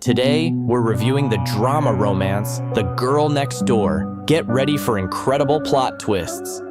Today, we're reviewing the drama romance, The Girl Next Door. Get ready for incredible plot twists.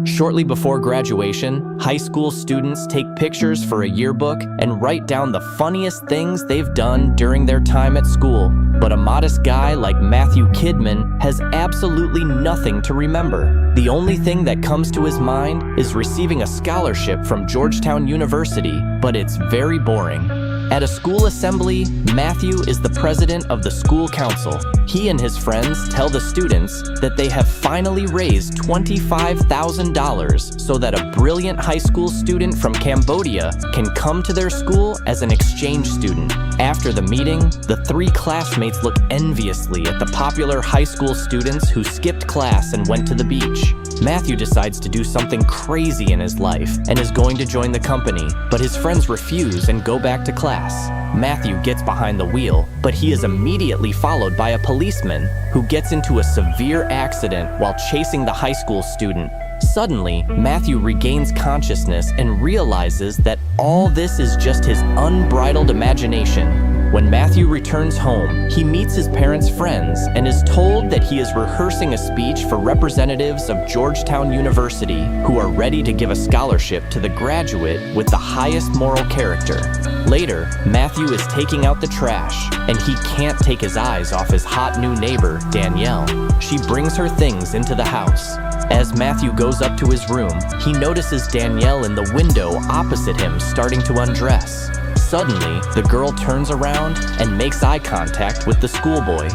Shortly before graduation, high school students take pictures for a yearbook and write down the funniest things they've done during their time at school. But a modest guy like Matthew Kidman has absolutely nothing to remember. The only thing that comes to his mind is receiving a scholarship from Georgetown University, but it's very boring. At a school assembly, Matthew is the president of the school council. He and his friends tell the students that they have finally raised $25,000 so that a brilliant high school student from Cambodia can come to their school as an exchange student. After the meeting, the three classmates look enviously at the popular high school students who skipped class and went to the beach. Matthew decides to do something crazy in his life and is going to join the company, but his friends refuse and go back to class. Matthew gets behind the wheel, but he is immediately followed by a policeman who gets into a severe accident while chasing the high school student. Suddenly, Matthew regains consciousness and realizes that all this is just his unbridled imagination. When Matthew returns home, he meets his parents' friends and is told that he is rehearsing a speech for representatives of Georgetown University who are ready to give a scholarship to the graduate with the highest moral character. Later, Matthew is taking out the trash, and he can't take his eyes off his hot new neighbor, Danielle. She brings her things into the house. As Matthew goes up to his room, he notices Danielle in the window opposite him starting to undress. Suddenly, the girl turns around and makes eye contact with the schoolboy.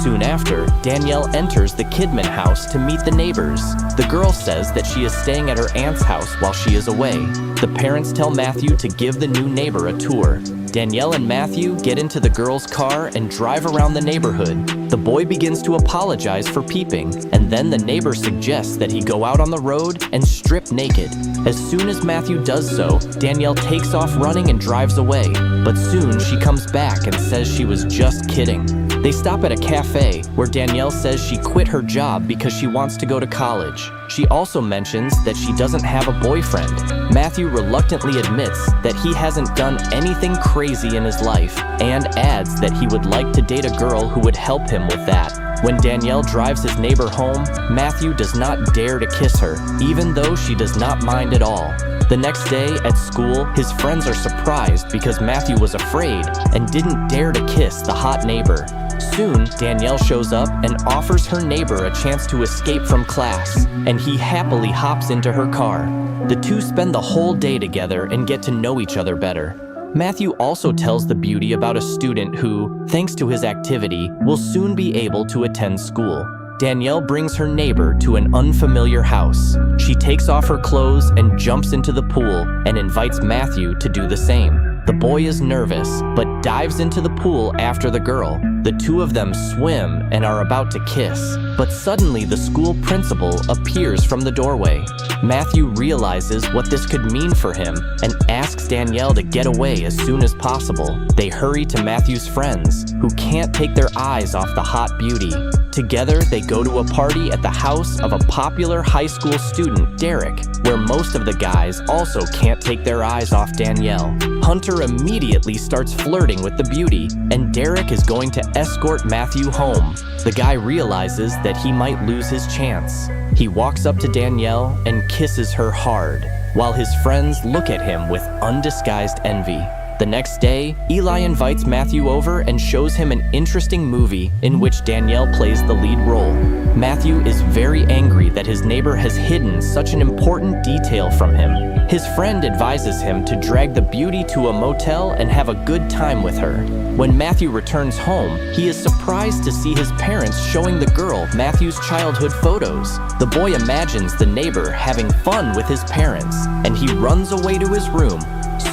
Soon after, Danielle enters the Kidman house to meet the neighbors. The girl says that she is staying at her aunt's house while she is away. The parents tell Matthew to give the new neighbor a tour. Danielle and Matthew get into the girl's car and drive around the neighborhood. The boy begins to apologize for peeping, and then the neighbor suggests that he go out on the road and strip naked. As soon as Matthew does so, Danielle takes off running and drives away. But soon she comes back and says she was just kidding. They stop at a cafe where Danielle says she quit her job because she wants to go to college. She also mentions that she doesn't have a boyfriend. Matthew reluctantly admits that he hasn't done anything crazy in his life and adds that he would like to date a girl who would help him with that. When Danielle drives his neighbor home, Matthew does not dare to kiss her, even though she does not mind at all. The next day at school, his friends are surprised because Matthew was afraid and didn't dare to kiss the hot neighbor. Soon, Danielle shows up and offers her neighbor a chance to escape from class, and he happily hops into her car. The two spend the whole day together and get to know each other better. Matthew also tells the beauty about a student who, thanks to his activity, will soon be able to attend school. Danielle brings her neighbor to an unfamiliar house. She takes off her clothes and jumps into the pool and invites Matthew to do the same. The boy is nervous, but dives into the pool after the girl. The two of them swim and are about to kiss, but suddenly the school principal appears from the doorway. Matthew realizes what this could mean for him and asks Danielle to get away as soon as possible. They hurry to Matthew's friends, who can't take their eyes off the hot beauty. Together, they go to a party at the house of a popular high school student, Derek, where most of the guys also can't take their eyes off Danielle. Hunter immediately starts flirting with the beauty, and Derek is going to escort Matthew home. The guy realizes that he might lose his chance. He walks up to Danielle and kisses her hard, while his friends look at him with undisguised envy. The next day, Eli invites Matthew over and shows him an interesting movie in which Danielle plays the lead role. Matthew is very angry that his neighbor has hidden such an important detail from him. His friend advises him to drag the beauty to a motel and have a good time with her. When Matthew returns home, he is surprised to see his parents showing the girl Matthew's childhood photos. The boy imagines the neighbor having fun with his parents, and he runs away to his room.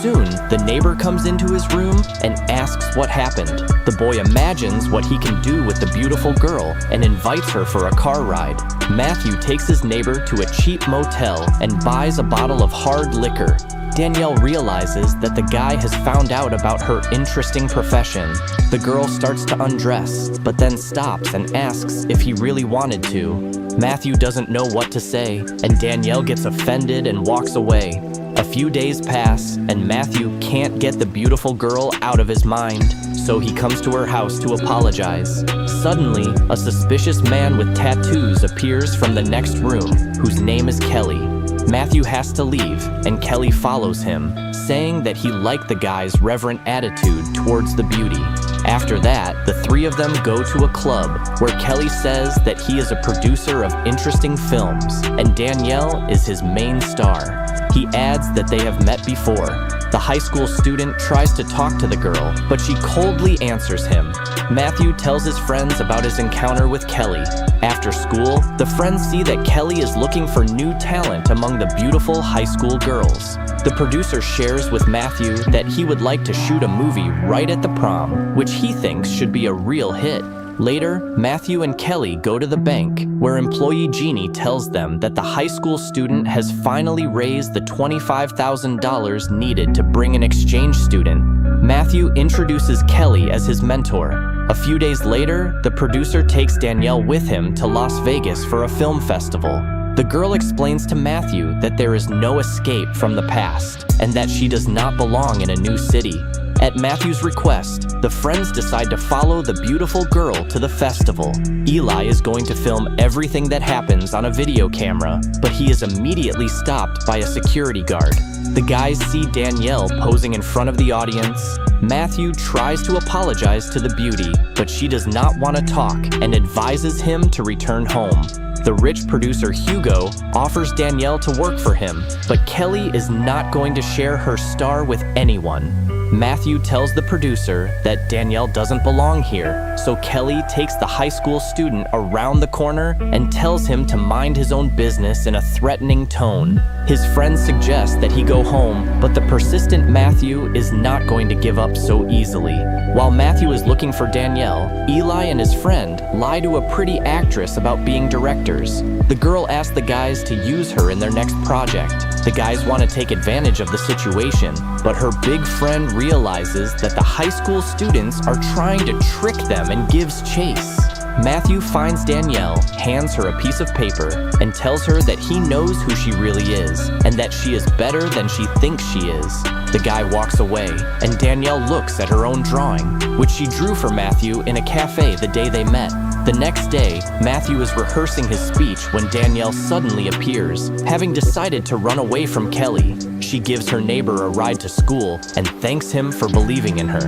Soon, the neighbor comes into his room and asks what happened. The boy imagines what he can do with the beautiful girl and invites her for a car ride. Matthew takes his neighbor to a cheap motel and buys a bottle of hard liquor. Danielle realizes that the guy has found out about her interesting profession. The girl starts to undress, but then stops and asks if he really wanted to. Matthew doesn't know what to say, and Danielle gets offended and walks away. A few days pass, and Matthew can't get the beautiful girl out of his mind. so he comes to her house to apologize. Suddenly, a suspicious man with tattoos appears from the next room, whose name is Kelly. Matthew has to leave, and Kelly follows him, saying that he liked the guy's reverent attitude towards the beauty. After that, the three of them go to a club, where Kelly says that he is a producer of interesting films, and Danielle is his main star. He adds that they have met before. The high school student tries to talk to the girl, but she coldly answers him. Matthew tells his friends about his encounter with Kelly. After school, the friends see that Kelly is looking for new talent among the beautiful high school girls. The producer shares with Matthew that he would like to shoot a movie right at the prom, which he thinks should be a real hit. Later, Matthew and Kelly go to the bank, where employee Jeannie tells them that the high school student has finally raised the $25,000 needed to bring an exchange student. Matthew introduces Kelly as his mentor. A few days later, the producer takes Danielle with him to Las Vegas for a film festival. The girl explains to Matthew that there is no escape from the past, and that she does not belong in a new city. At Matthew's request, the friends decide to follow the beautiful girl to the festival. Eli is going to film everything that happens on a video camera, but he is immediately stopped by a security guard. The guys see Danielle posing in front of the audience. Matthew tries to apologize to the beauty, but she does not want to talk and advises him to return home. The rich producer Hugo offers Danielle to work for him, but Kelly is not going to share her star with anyone. Matthew tells the producer that Danielle doesn't belong here, so Kelly takes the high school student around the corner and tells him to mind his own business in a threatening tone. His friends suggest that he go home, but the persistent Matthew is not going to give up so easily. While Matthew is looking for Danielle, Eli and his friend lie to a pretty actress about being directors. The girl asks the guys to use her in their next project. The guys want to take advantage of the situation, but her big friend realizes that the high school students are trying to trick them and gives chase. Matthew finds Danielle, hands her a piece of paper, and tells her that he knows who she really is, and that she is better than she thinks she is. The guy walks away, and Danielle looks at her own drawing, which she drew for Matthew in a cafe the day they met. The next day, Matthew is rehearsing his speech when Danielle suddenly appears, having decided to run away from Kelly. She gives her neighbor a ride to school and thanks him for believing in her.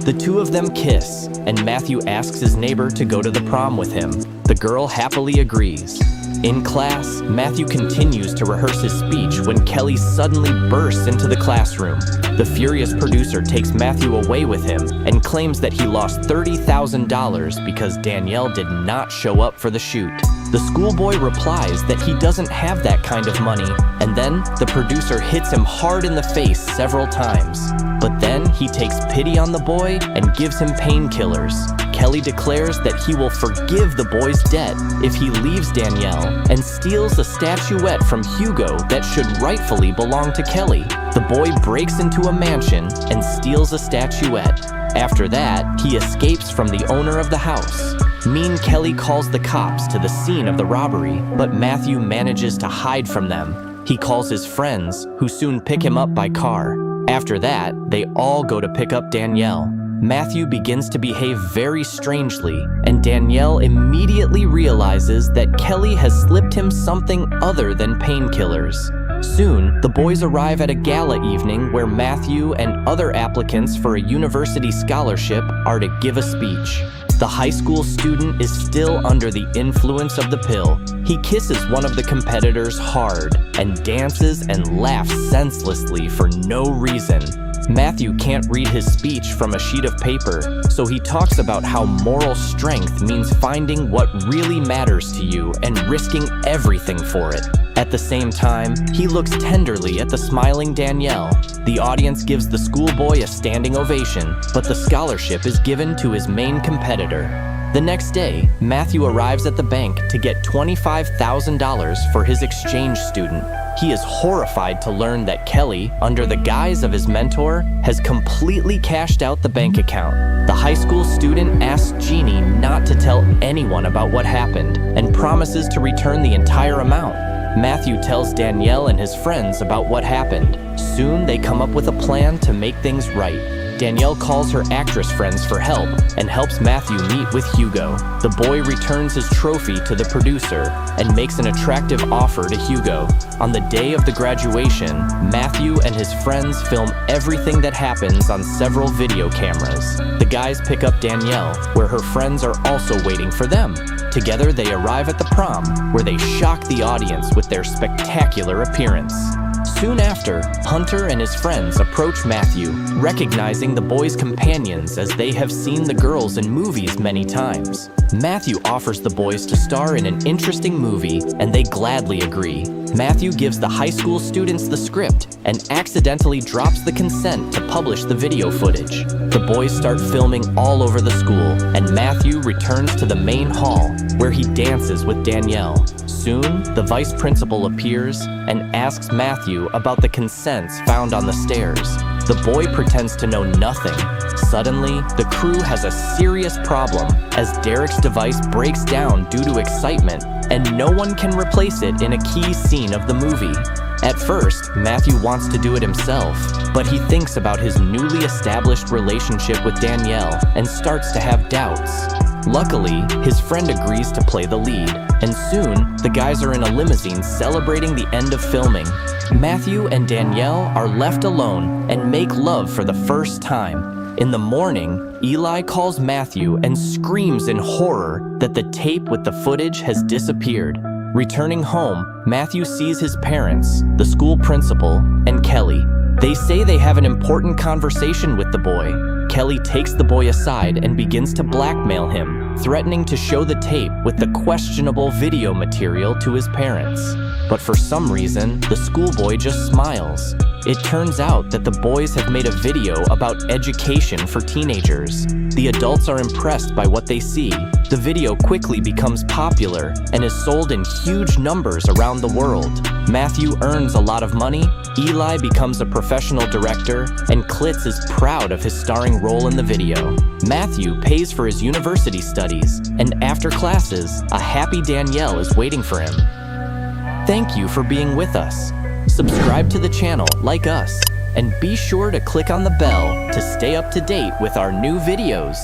The two of them kiss, and Matthew asks his neighbor to go to the prom with him. The girl happily agrees. In class, Matthew continues to rehearse his speech when Kelly suddenly bursts into the classroom. The furious producer takes Matthew away with him and claims that he lost $30,000 because Danielle did not show up for the shoot. The schoolboy replies that he doesn't have that kind of money, and then the producer hits him hard in the face several times. But then he takes pity on the boy and gives him painkillers. Kelly declares that he will forgive the boy's debt if he leaves Danielle and steals a statuette from Hugo that should rightfully belong to Kelly. The boy breaks into a mansion and steals a statuette. After that, he escapes from the owner of the house. Mean Kelly calls the cops to the scene of the robbery, but Matthew manages to hide from them. He calls his friends, who soon pick him up by car. After that, they all go to pick up Danielle. Matthew begins to behave very strangely, and Danielle immediately realizes that Kelly has slipped him something other than painkillers. Soon, the boys arrive at a gala evening where Matthew and other applicants for a university scholarship are to give a speech. The high school student is still under the influence of the pill. He kisses one of the competitors hard and dances and laughs senselessly for no reason. Matthew can't read his speech from a sheet of paper, so he talks about how moral strength means finding what really matters to you and risking everything for it. At the same time, he looks tenderly at the smiling Danielle. The audience gives the schoolboy a standing ovation, but the scholarship is given to his main competitor. The next day, Matthew arrives at the bank to get $25,000 for his exchange student. He is horrified to learn that Kelly, under the guise of his mentor, has completely cashed out the bank account. The high school student asks Jeannie not to tell anyone about what happened and promises to return the entire amount. Matthew tells Danielle and his friends about what happened. Soon they come up with a plan to make things right. Danielle calls her actress friends for help and helps Matthew meet with Hugo. The boy returns his trophy to the producer and makes an attractive offer to Hugo. On the day of the graduation, Matthew and his friends film everything that happens on several video cameras. The guys pick up Danielle, where her friends are also waiting for them. Together, they arrive at the prom, where they shock the audience with their spectacular appearance. Soon after, Hunter and his friends approach Matthew, recognizing the boy's companions as they have seen the girls in movies many times. Matthew offers the boys to star in an interesting movie, and they gladly agree. Matthew gives the high school students the script and accidentally drops the consent to publish the video footage. The boys start filming all over the school, and Matthew returns to the main hall, where he dances with Danielle. Soon, the vice principal appears and asks Matthew about the consents found on the stairs. The boy pretends to know nothing. Suddenly, the crew has a serious problem as Derek's device breaks down due to excitement, and no one can replace it in a key scene of the movie. At first, Matthew wants to do it himself, but he thinks about his newly established relationship with Danielle and starts to have doubts. Luckily, his friend agrees to play the lead, and soon, the guys are in a limousine celebrating the end of filming. Matthew and Danielle are left alone and make love for the first time. In the morning, Eli calls Matthew and screams in horror that the tape with the footage has disappeared. Returning home, Matthew sees his parents, the school principal, and Kelly. They say they have an important conversation with the boy. Kelly takes the boy aside and begins to blackmail him, threatening to show the tape with the questionable video material to his parents. But for some reason, the schoolboy just smiles. It turns out that the boys have made a video about education for teenagers. The adults are impressed by what they see. The video quickly becomes popular and is sold in huge numbers around the world. Matthew earns a lot of money, Eli becomes a professional director, and Klitz is proud of his starring role in the video. Matthew pays for his university studies, and after classes, a happy Danielle is waiting for him. Thank you for being with us. Subscribe to the channel like us, and be sure to click on the bell to stay up to date with our new videos.